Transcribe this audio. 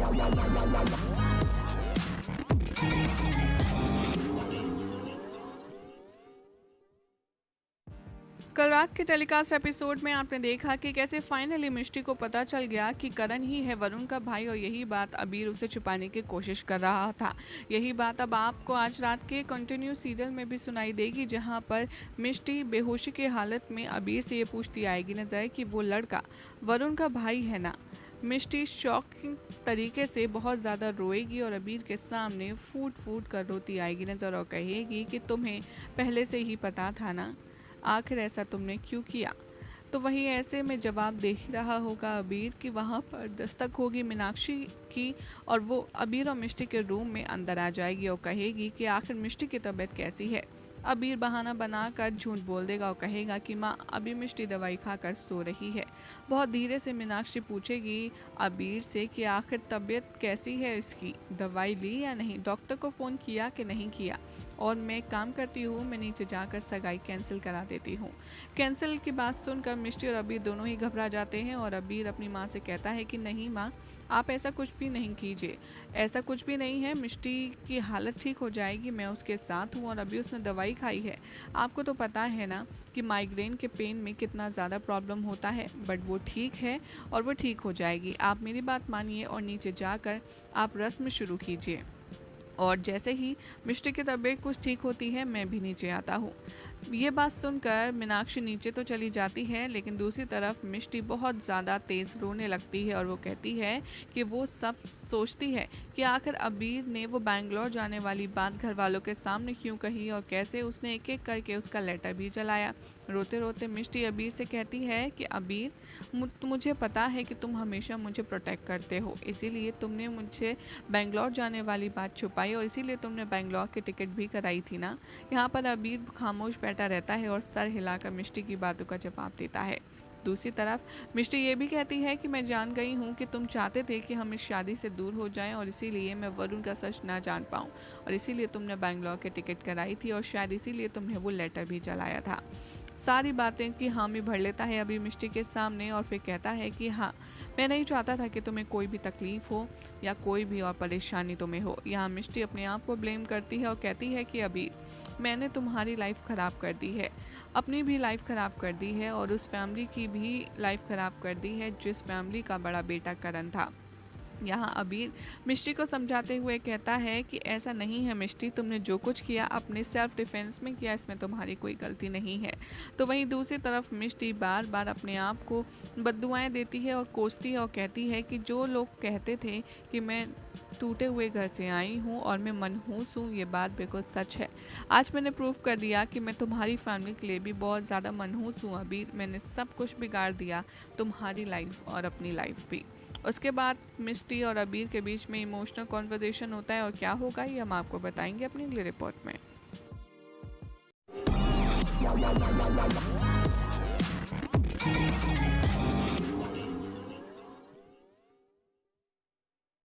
कल रात के टेलीकास्ट एपिसोड में आपने देखा कि कैसे फाइनली मिष्टी को पता चल गया कि करण ही है वरुण का भाई, और यही बात अबीर उसे छुपाने की कोशिश कर रहा था। यही बात अब आपको आज रात के कंटिन्यू सीरियल में भी सुनाई देगी, जहां पर मिष्टी बेहोशी की हालत में अबीर से ये पूछती आएगी नजर कि वो लड़का वरुण का भाई है ना। मिष्टी शॉकिंग तरीके से बहुत ज़्यादा रोएगी और अबीर के सामने फूट फूट कर रोती आएगी नजर और कहेगी कि तुम्हें पहले से ही पता था ना, आखिर ऐसा तुमने क्यों किया। तो वही ऐसे में जवाब दे ही रहा होगा अबीर कि वहाँ पर दस्तक होगी मीनाक्षी की, और वो अबीर और मिष्टी के रूम में अंदर आ जाएगी और कहेगी कि आखिर मिष्टी की तबीयत कैसी है। अबीर बहाना बनाकर झूठ बोल देगा और कहेगा कि माँ अभी मिष्टी दवाई खाकर सो रही है। बहुत धीरे से मीनाक्षी पूछेगी अबीर से कि आखिर तबीयत कैसी है इसकी, दवाई ली या नहीं, डॉक्टर को फ़ोन किया कि नहीं किया। और मैं एक काम करती हूँ, मैं नीचे जाकर सगाई कैंसिल करा देती हूँ। कैंसिल की बात सुनकर मिष्टी और अबीर दोनों ही घबरा जाते हैं और अबीर अपनी माँ से कहता है कि नहीं माँ, आप ऐसा कुछ भी नहीं कीजिए, ऐसा कुछ भी नहीं है, मिष्टी की हालत ठीक हो जाएगी, मैं उसके साथ हूँ और अभी उसने दवाई खाई है। आपको तो पता है ना कि माइग्रेन के पेन में कितना ज़्यादा प्रॉब्लम होता है, बट वो ठीक है और वो ठीक हो जाएगी। आप मेरी बात मानिए और नीचे जाकर आप रस्म शुरू कीजिए। और जैसे ही मिष्टी की तबीयत कुछ ठीक होती है, मैं भी नीचे आता हूँ। ये बात सुनकर मीनाक्षी नीचे तो चली जाती है, लेकिन दूसरी तरफ मिष्टी बहुत ज़्यादा तेज़ रोने लगती है और वो कहती है कि वो सब सोचती है कि आखिर अबीर ने वो बैंगलोर जाने वाली बात घर वालों के सामने क्यों कही और कैसे उसने एक एक करके उसका लेटर भी जलाया। रोते रोते मिष्टी अबीर से कहती है कि अबीर, मुझे पता है कि तुम हमेशा मुझे प्रोटेक्ट करते हो, इसीलिए तुमने मुझे बेंगलोर जाने वाली बात छुपाई और इसीलिए तुमने बेंगलोर की टिकट भी कराई थी ना। यहाँ पर अबीर खामोश बैठा रहता है और सर हिलाकर मिष्टी की बातों का जवाब देता है। दूसरी तरफ मिष्टी ये भी कहती है कि मैं जान गई हूँ कि तुम चाहते थे कि हम इस शादी से दूर हो जाएं और इसीलिए मैं वरुण का सच ना जान पाऊँ, और इसीलिए तुमने बेंगलोर की टिकट कराई थी और शायद इसीलिए तुमने वो लेटर भी जलाया था। सारी बातें की हामी भर लेता है अभी मिष्टी के सामने और फिर कहता है कि हाँ, मैं नहीं चाहता था कि तुम्हें कोई भी तकलीफ़ हो या कोई भी और परेशानी तुम्हें हो। यहाँ मिष्टी अपने आप को ब्लेम करती है और कहती है कि अभी मैंने तुम्हारी लाइफ ख़राब कर दी है, अपनी भी लाइफ ख़राब कर दी है और उस फैमिली की भी लाइफ ख़राब कर दी है जिस फैमिली का बड़ा बेटा करण था। यहाँ अबीर मिष्टी को समझाते हुए कहता है कि ऐसा नहीं है मिष्टी, तुमने जो कुछ किया अपने सेल्फ डिफेंस में किया, इसमें तुम्हारी कोई गलती नहीं है। तो वहीं दूसरी तरफ मिष्टी बार बार अपने आप को बद्दुआएं देती है और कोसती है और कहती है कि जो लोग कहते थे कि मैं टूटे हुए घर से आई हूँ और मैं मनहूस हूँ, ये बात बिल्कुल सच है। आज मैंने प्रूव कर दिया कि मैं तुम्हारी फैमिली के लिए भी बहुत ज़्यादा मनहूस हूँ अबीर, मैंने सब कुछ बिगाड़ दिया, तुम्हारी लाइफ और अपनी लाइफ भी। उसके बाद मिष्टी और अबीर के बीच में इमोशनल कॉन्वर्सेशन होता है और क्या होगा ये हम आपको बताएंगे अपनी अगली रिपोर्ट में।